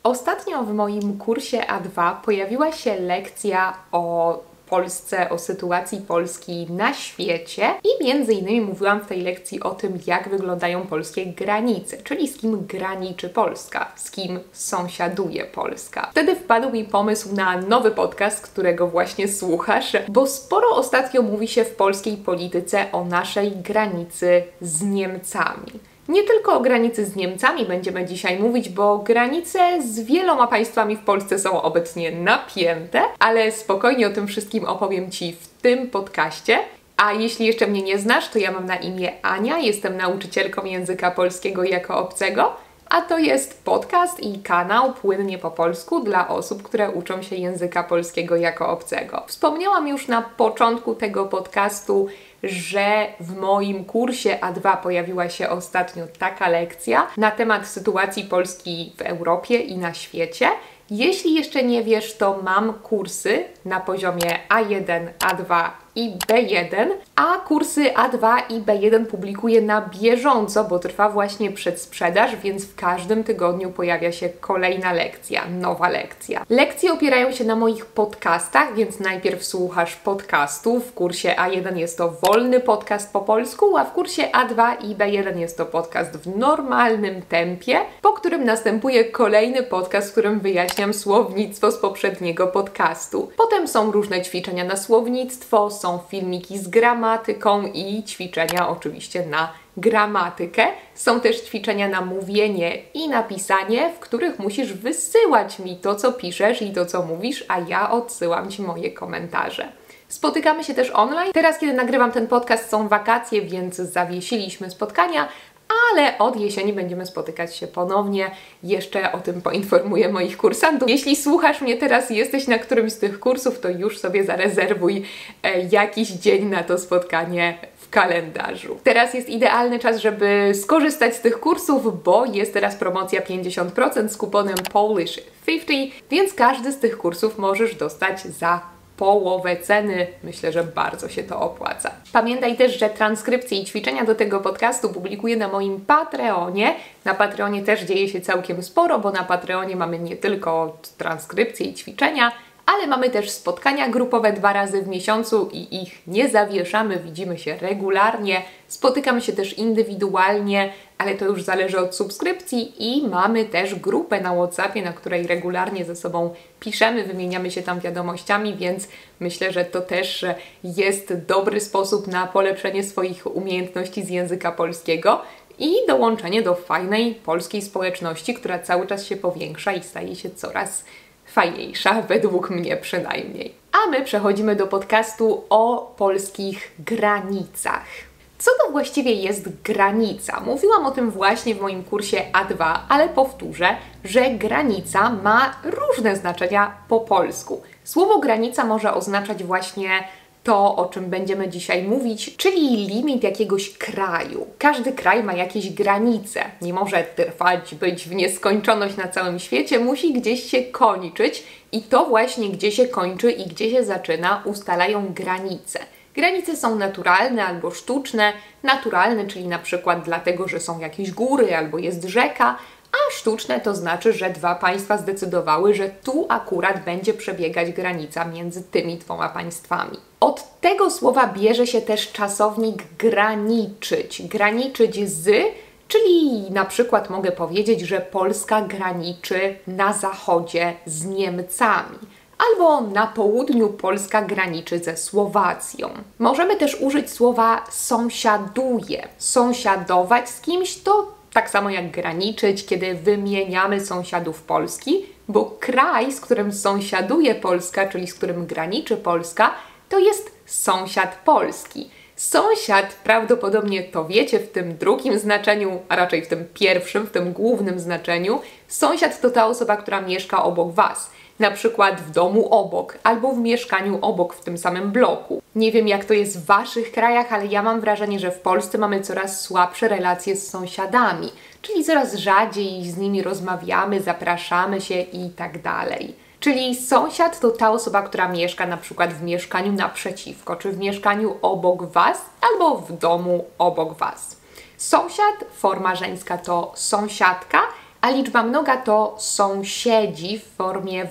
Ostatnio w moim kursie A2 pojawiła się lekcja o Polsce, o sytuacji Polski na świecie i między innymi mówiłam w tej lekcji o tym, jak wyglądają polskie granice, czyli z kim graniczy Polska, z kim sąsiaduje Polska. Wtedy wpadł mi pomysł na nowy podcast, którego właśnie słuchasz, bo sporo ostatnio mówi się w polskiej polityce o naszej granicy z Niemcami. Nie tylko o granicy z Niemcami będziemy dzisiaj mówić, bo granice z wieloma państwami w Polsce są obecnie napięte, ale spokojnie o tym wszystkim opowiem Ci w tym podcaście. A jeśli jeszcze mnie nie znasz, to ja mam na imię Ania, jestem nauczycielką języka polskiego jako obcego, a to jest podcast i kanał Płynnie po polsku dla osób, które uczą się języka polskiego jako obcego. Wspomniałam już na początku tego podcastu, że w moim kursie A2 pojawiła się ostatnio taka lekcja na temat sytuacji Polski w Europie i na świecie. Jeśli jeszcze nie wiesz, to mam kursy na poziomie A1, A2 i B1, a kursy A2 i B1 publikuję na bieżąco, bo trwa właśnie przedsprzedaż, więc w każdym tygodniu pojawia się kolejna lekcja, nowa lekcja. Lekcje opierają się na moich podcastach, więc najpierw słuchasz podcastu. W kursie A1 jest to wolny podcast po polsku, a w kursie A2 i B1 jest to podcast w normalnym tempie, po którym następuje kolejny podcast, w którym wyjaśniam słownictwo z poprzedniego podcastu. Potem są różne ćwiczenia na słownictwo, są filmiki z gramatyką i ćwiczenia oczywiście na gramatykę. Są też ćwiczenia na mówienie i na pisanie, w których musisz wysyłać mi to, co piszesz i to, co mówisz, a ja odsyłam Ci moje komentarze. Spotykamy się też online. Teraz, kiedy nagrywam ten podcast, są wakacje, więc zawiesiliśmy spotkania, ale od jesieni będziemy spotykać się ponownie. Jeszcze o tym poinformuję moich kursantów. Jeśli słuchasz mnie teraz i jesteś na którymś z tych kursów, to już sobie zarezerwuj jakiś dzień na to spotkanie w kalendarzu. Teraz jest idealny czas, żeby skorzystać z tych kursów, bo jest teraz promocja 50% z kuponem Polish50, więc każdy z tych kursów możesz dostać za połowę ceny. Myślę, że bardzo się to opłaca. Pamiętaj też, że transkrypcje i ćwiczenia do tego podcastu publikuję na moim Patreonie. Na Patreonie też dzieje się całkiem sporo, bo na Patreonie mamy nie tylko transkrypcje i ćwiczenia, ale mamy też spotkania grupowe 2 razy w miesiącu i ich nie zawieszamy, widzimy się regularnie, spotykamy się też indywidualnie, ale to już zależy od subskrypcji i mamy też grupę na WhatsAppie, na której regularnie ze sobą piszemy, wymieniamy się tam wiadomościami, więc myślę, że to też jest dobry sposób na polepszenie swoich umiejętności z języka polskiego i dołączenie do fajnej polskiej społeczności, która cały czas się powiększa i staje się coraz fajniejsza, według mnie przynajmniej. A my przechodzimy do podcastu o polskich granicach. Co to właściwie jest granica? Mówiłam o tym właśnie w moim kursie A2, ale powtórzę, że granica ma różne znaczenia po polsku. Słowo granica może oznaczać właśnie to, o czym będziemy dzisiaj mówić, czyli limit jakiegoś kraju. Każdy kraj ma jakieś granice. Nie może trwać, być w nieskończoność na całym świecie, musi gdzieś się kończyć i to właśnie gdzie się kończy i gdzie się zaczyna ustalają granice. Granice są naturalne albo sztuczne. Naturalne, czyli na przykład dlatego, że są jakieś góry albo jest rzeka, a sztuczne to znaczy, że 2 państwa zdecydowały, że tu akurat będzie przebiegać granica między tymi 2 państwami. Od tego słowa bierze się też czasownik graniczyć. Graniczyć z, czyli na przykład mogę powiedzieć, że Polska graniczy na zachodzie z Niemcami. Albo na południu Polska graniczy ze Słowacją. Możemy też użyć słowa sąsiaduje. Sąsiadować z kimś to tak samo jak graniczyć, kiedy wymieniamy sąsiadów Polski, bo kraj, z którym sąsiaduje Polska, czyli z którym graniczy Polska, to jest sąsiad Polski. Sąsiad, prawdopodobnie to wiecie w tym drugim znaczeniu, a raczej w tym pierwszym, w tym głównym znaczeniu. Sąsiad to ta osoba, która mieszka obok Was. Na przykład w domu obok, albo w mieszkaniu obok w tym samym bloku. Nie wiem, jak to jest w Waszych krajach, ale ja mam wrażenie, że w Polsce mamy coraz słabsze relacje z sąsiadami, czyli coraz rzadziej z nimi rozmawiamy, zapraszamy się i tak dalej. Czyli sąsiad to ta osoba, która mieszka na przykład w mieszkaniu naprzeciwko, czy w mieszkaniu obok Was, albo w domu obok Was. Sąsiad, forma żeńska to sąsiadka, a liczba mnoga to sąsiedzi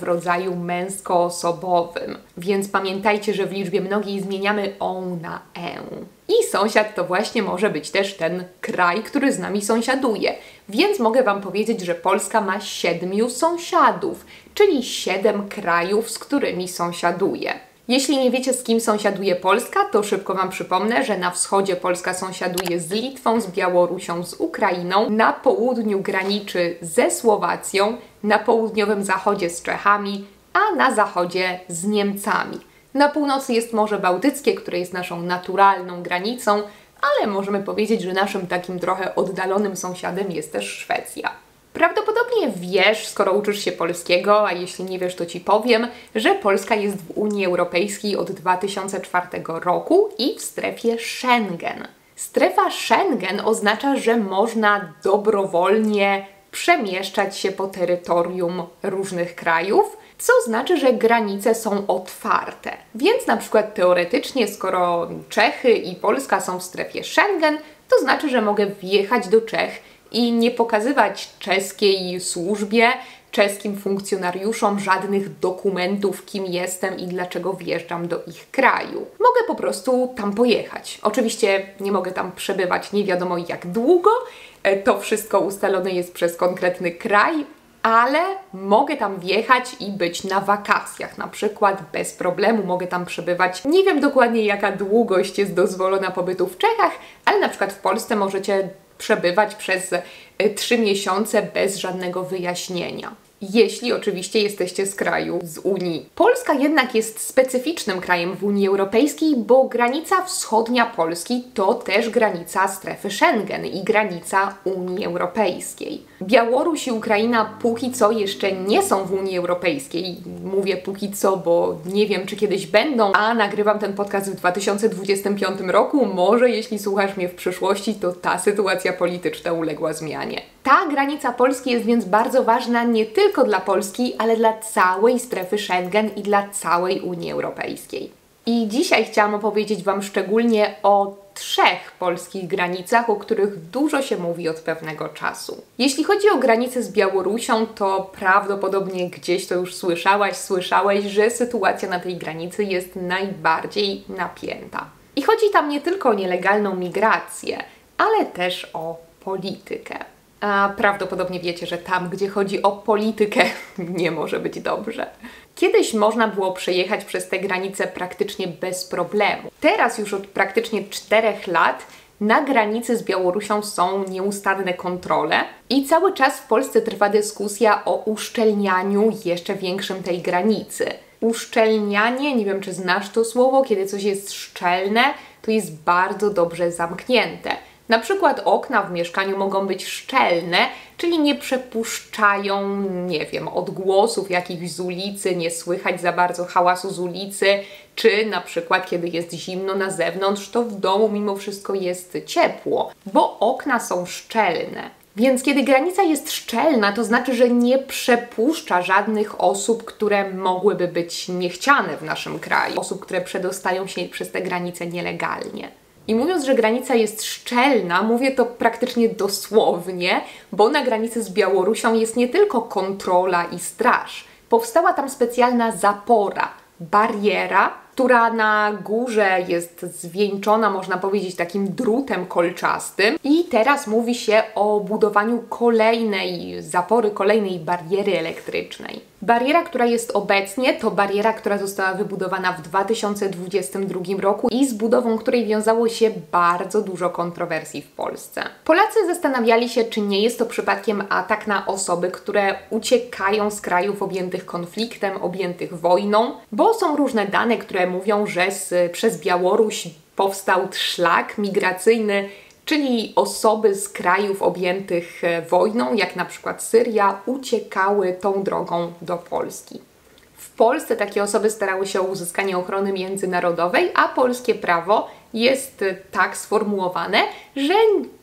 w rodzaju męskoosobowym. Więc pamiętajcie, że w liczbie mnogiej zmieniamy on na e. I sąsiad to właśnie może być też ten kraj, który z nami sąsiaduje. Więc mogę Wam powiedzieć, że Polska ma 7 sąsiadów, czyli 7 krajów, z którymi sąsiaduje. Jeśli nie wiecie, z kim sąsiaduje Polska, to szybko Wam przypomnę, że na wschodzie Polska sąsiaduje z Litwą, z Białorusią, z Ukrainą, na południu graniczy ze Słowacją, na południowym zachodzie z Czechami, a na zachodzie z Niemcami. Na północy jest Morze Bałtyckie, które jest naszą naturalną granicą, ale możemy powiedzieć, że naszym takim trochę oddalonym sąsiadem jest też Szwecja. Prawdopodobnie wiesz, skoro uczysz się polskiego, a jeśli nie wiesz, to Ci powiem, że Polska jest w Unii Europejskiej od 2004 roku i w strefie Schengen. Strefa Schengen oznacza, że można dobrowolnie przemieszczać się po terytorium różnych krajów, co znaczy, że granice są otwarte. Więc na przykład teoretycznie, skoro Czechy i Polska są w strefie Schengen, to znaczy, że mogę wjechać do Czech i nie pokazywać czeskiej służbie, czeskim funkcjonariuszom żadnych dokumentów, kim jestem i dlaczego wjeżdżam do ich kraju. Mogę po prostu tam pojechać. Oczywiście nie mogę tam przebywać nie wiadomo jak długo, to wszystko ustalone jest przez konkretny kraj, ale mogę tam wjechać i być na wakacjach, na przykład bez problemu mogę tam przebywać. Nie wiem dokładnie jaka długość jest dozwolona pobytu w Czechach, ale na przykład w Polsce możecie przebywać przez 3 miesiące bez żadnego wyjaśnienia. Jeśli oczywiście jesteście z kraju z Unii. Polska jednak jest specyficznym krajem w Unii Europejskiej, bo granica wschodnia Polski to też granica strefy Schengen i granica Unii Europejskiej. Białoruś i Ukraina póki co jeszcze nie są w Unii Europejskiej. Mówię póki co, bo nie wiem, czy kiedyś będą, a nagrywam ten podcast w 2025 roku. Może jeśli słuchasz mnie w przyszłości, to ta sytuacja polityczna uległa zmianie. Ta granica Polski jest więc bardzo ważna nie tylko dla Polski, ale dla całej strefy Schengen i dla całej Unii Europejskiej. I dzisiaj chciałam opowiedzieć Wam szczególnie o 3 polskich granicach, o których dużo się mówi od pewnego czasu. Jeśli chodzi o granicę z Białorusią, to prawdopodobnie gdzieś to już słyszałeś, że sytuacja na tej granicy jest najbardziej napięta. I chodzi tam nie tylko o nielegalną migrację, ale też o politykę. A prawdopodobnie wiecie, że tam, gdzie chodzi o politykę, nie może być dobrze. Kiedyś można było przejechać przez tę granicę praktycznie bez problemu. Teraz już od praktycznie 4 lat na granicy z Białorusią są nieustanne kontrole i cały czas w Polsce trwa dyskusja o uszczelnianiu jeszcze większym tej granicy. Uszczelnianie, nie wiem czy znasz to słowo, kiedy coś jest szczelne, to jest bardzo dobrze zamknięte. Na przykład okna w mieszkaniu mogą być szczelne, czyli nie przepuszczają, nie wiem, odgłosów jakichś z ulicy, nie słychać za bardzo hałasu z ulicy, czy na przykład kiedy jest zimno na zewnątrz, to w domu mimo wszystko jest ciepło, bo okna są szczelne. Więc kiedy granica jest szczelna, to znaczy, że nie przepuszcza żadnych osób, które mogłyby być niechciane w naszym kraju, osób, które przedostają się przez tę granicę nielegalnie. I mówiąc, że granica jest szczelna, mówię to praktycznie dosłownie, bo na granicy z Białorusią jest nie tylko kontrola i straż. Powstała tam specjalna zapora, bariera, która na górze jest zwieńczona, można powiedzieć, takim drutem kolczastym. I teraz mówi się o budowaniu kolejnej zapory, kolejnej bariery elektrycznej. Bariera, która jest obecnie, to bariera, która została wybudowana w 2022 roku i z budową której wiązało się bardzo dużo kontrowersji w Polsce. Polacy zastanawiali się, czy nie jest to przypadkiem atak na osoby, które uciekają z krajów objętych konfliktem, objętych wojną, bo są różne dane, które mówią, że przez Białoruś powstał szlak migracyjny, czyli osoby z krajów objętych wojną, jak na przykład Syria, uciekały tą drogą do Polski. W Polsce takie osoby starały się o uzyskanie ochrony międzynarodowej, a polskie prawo jest tak sformułowane, że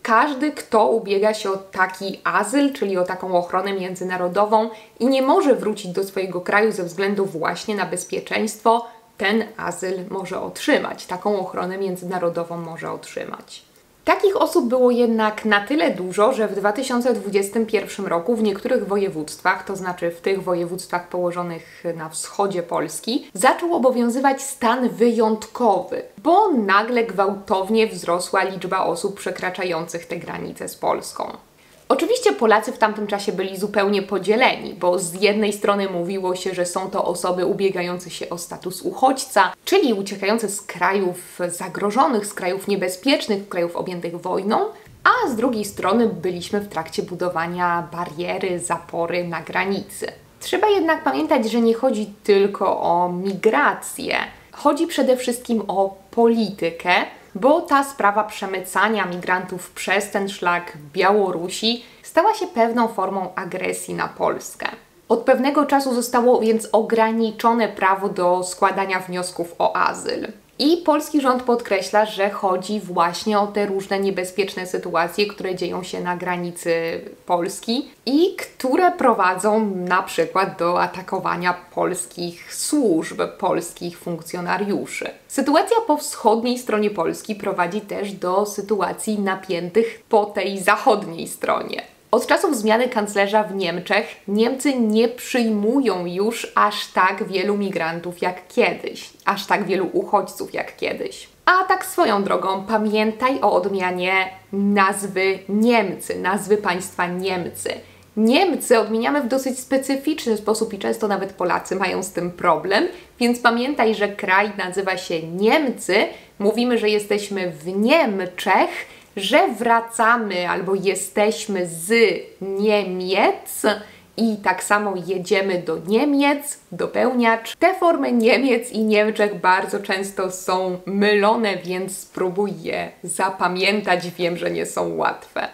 każdy, kto ubiega się o taki azyl, czyli o taką ochronę międzynarodową i nie może wrócić do swojego kraju ze względu właśnie na bezpieczeństwo, ten azyl może otrzymać, taką ochronę międzynarodową może otrzymać. Takich osób było jednak na tyle dużo, że w 2021 roku w niektórych województwach, to znaczy w tych województwach położonych na wschodzie Polski, zaczął obowiązywać stan wyjątkowy, bo nagle gwałtownie wzrosła liczba osób przekraczających te granice z Polską. Oczywiście Polacy w tamtym czasie byli zupełnie podzieleni, bo z jednej strony mówiło się, że są to osoby ubiegające się o status uchodźca, czyli uciekające z krajów zagrożonych, z krajów niebezpiecznych, krajów objętych wojną, a z drugiej strony byliśmy w trakcie budowania bariery, zapory na granicy. Trzeba jednak pamiętać, że nie chodzi tylko o migrację. Chodzi przede wszystkim o politykę, bo ta sprawa przemycania migrantów przez ten szlak w Białorusi stała się pewną formą agresji na Polskę. Od pewnego czasu zostało więc ograniczone prawo do składania wniosków o azyl. I polski rząd podkreśla, że chodzi właśnie o te różne niebezpieczne sytuacje, które dzieją się na granicy Polski i które prowadzą na przykład do atakowania polskich służb, polskich funkcjonariuszy. Sytuacja po wschodniej stronie Polski prowadzi też do sytuacji napiętych po tej zachodniej stronie. Od czasów zmiany kanclerza w Niemczech Niemcy nie przyjmują już aż tak wielu migrantów jak kiedyś, aż tak wielu uchodźców jak kiedyś. A tak swoją drogą, pamiętaj o odmianie nazwy Niemcy, nazwy państwa Niemcy. Niemcy odmieniamy w dosyć specyficzny sposób i często nawet Polacy mają z tym problem, więc pamiętaj, że kraj nazywa się Niemcy, mówimy, że jesteśmy w Niemczech, że wracamy albo jesteśmy z Niemiec i tak samo jedziemy do Niemiec, dopełniacz. Te formy Niemiec i Niemczech bardzo często są mylone, więc spróbuj je zapamiętać. Wiem, że nie są łatwe.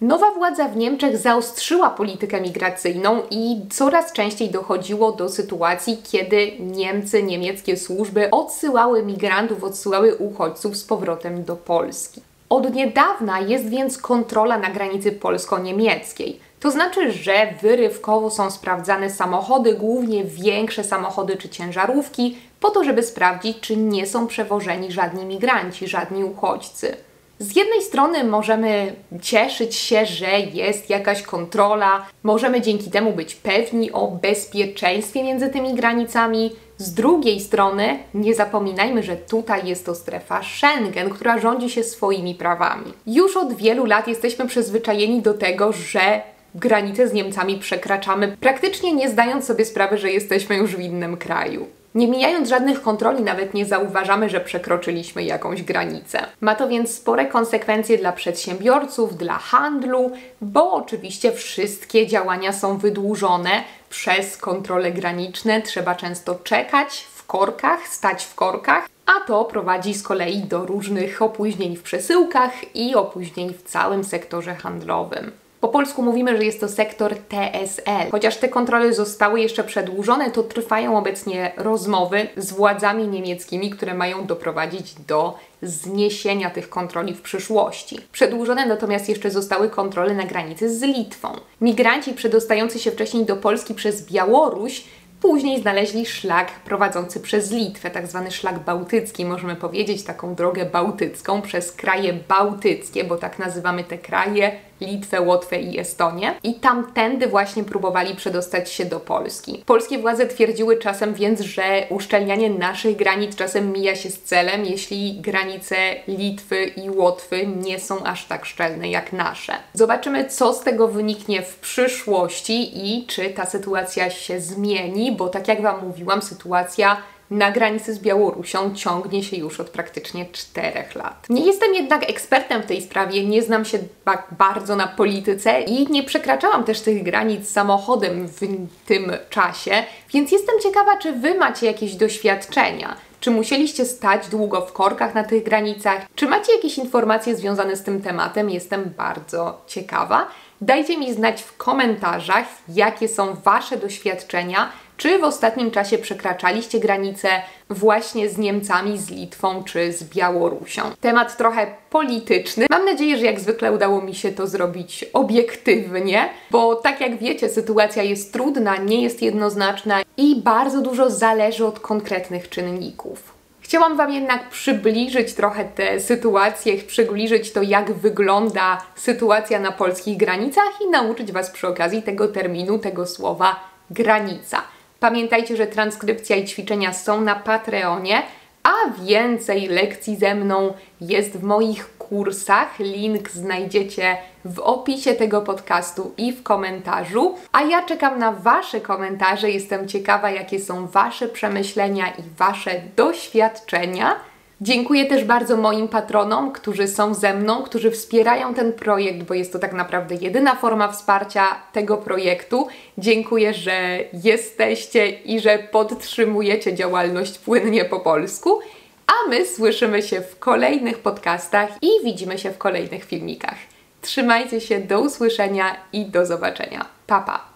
Nowa władza w Niemczech zaostrzyła politykę migracyjną i coraz częściej dochodziło do sytuacji, kiedy Niemcy, niemieckie służby odsyłały migrantów, odsyłały uchodźców z powrotem do Polski. Od niedawna jest więc kontrola na granicy polsko-niemieckiej. To znaczy, że wyrywkowo są sprawdzane samochody, głównie większe samochody czy ciężarówki, po to, żeby sprawdzić, czy nie są przewożeni żadni migranci, żadni uchodźcy. Z jednej strony możemy cieszyć się, że jest jakaś kontrola, możemy dzięki temu być pewni o bezpieczeństwie między tymi granicami. Z drugiej strony nie zapominajmy, że tutaj jest to strefa Schengen, która rządzi się swoimi prawami. Już od wielu lat jesteśmy przyzwyczajeni do tego, że granicę z Niemcami przekraczamy, praktycznie nie zdając sobie sprawy, że jesteśmy już w innym kraju. Nie mijając żadnych kontroli, nawet nie zauważamy, że przekroczyliśmy jakąś granicę. Ma to więc spore konsekwencje dla przedsiębiorców, dla handlu, bo oczywiście wszystkie działania są wydłużone przez kontrole graniczne. Trzeba często czekać w korkach, stać w korkach, a to prowadzi z kolei do różnych opóźnień w przesyłkach i opóźnień w całym sektorze handlowym. Po polsku mówimy, że jest to sektor TSL. Chociaż te kontrole zostały jeszcze przedłużone, to trwają obecnie rozmowy z władzami niemieckimi, które mają doprowadzić do zniesienia tych kontroli w przyszłości. Przedłużone natomiast jeszcze zostały kontrole na granicy z Litwą. Migranci przedostający się wcześniej do Polski przez Białoruś później znaleźli szlak prowadzący przez Litwę, tak zwany szlak bałtycki, możemy powiedzieć, taką drogę bałtycką przez kraje bałtyckie, bo tak nazywamy te kraje, Litwę, Łotwę i Estonię. I tamtędy właśnie próbowali przedostać się do Polski. Polskie władze twierdziły czasem więc, że uszczelnianie naszych granic czasem mija się z celem, jeśli granice Litwy i Łotwy nie są aż tak szczelne jak nasze. Zobaczymy, co z tego wyniknie w przyszłości i czy ta sytuacja się zmieni, bo tak jak Wam mówiłam, sytuacja na granicy z Białorusią ciągnie się już od praktycznie 4 lat. Nie jestem jednak ekspertem w tej sprawie, nie znam się tak bardzo na polityce i nie przekraczałam też tych granic samochodem w tym czasie, więc jestem ciekawa, czy Wy macie jakieś doświadczenia. Czy musieliście stać długo w korkach na tych granicach? Czy macie jakieś informacje związane z tym tematem? Jestem bardzo ciekawa. Dajcie mi znać w komentarzach, jakie są Wasze doświadczenia. Czy w ostatnim czasie przekraczaliście granicę właśnie z Niemcami, z Litwą czy z Białorusią? Temat trochę polityczny. Mam nadzieję, że jak zwykle udało mi się to zrobić obiektywnie, bo tak jak wiecie, sytuacja jest trudna, nie jest jednoznaczna i bardzo dużo zależy od konkretnych czynników. Chciałam Wam jednak przybliżyć trochę tę sytuację, przybliżyć to, jak wygląda sytuacja na polskich granicach i nauczyć Was przy okazji tego terminu, tego słowa granica. Pamiętajcie, że transkrypcja i ćwiczenia są na Patreonie, a więcej lekcji ze mną jest w moich kursach. Link znajdziecie w opisie tego podcastu i w komentarzu. A ja czekam na Wasze komentarze. Jestem ciekawa, jakie są Wasze przemyślenia i Wasze doświadczenia. Dziękuję też bardzo moim patronom, którzy są ze mną, którzy wspierają ten projekt, bo jest to tak naprawdę jedyna forma wsparcia tego projektu. Dziękuję, że jesteście i że podtrzymujecie działalność Płynnie po polsku. A my słyszymy się w kolejnych podcastach i widzimy się w kolejnych filmikach. Trzymajcie się, do usłyszenia i do zobaczenia. Pa, pa!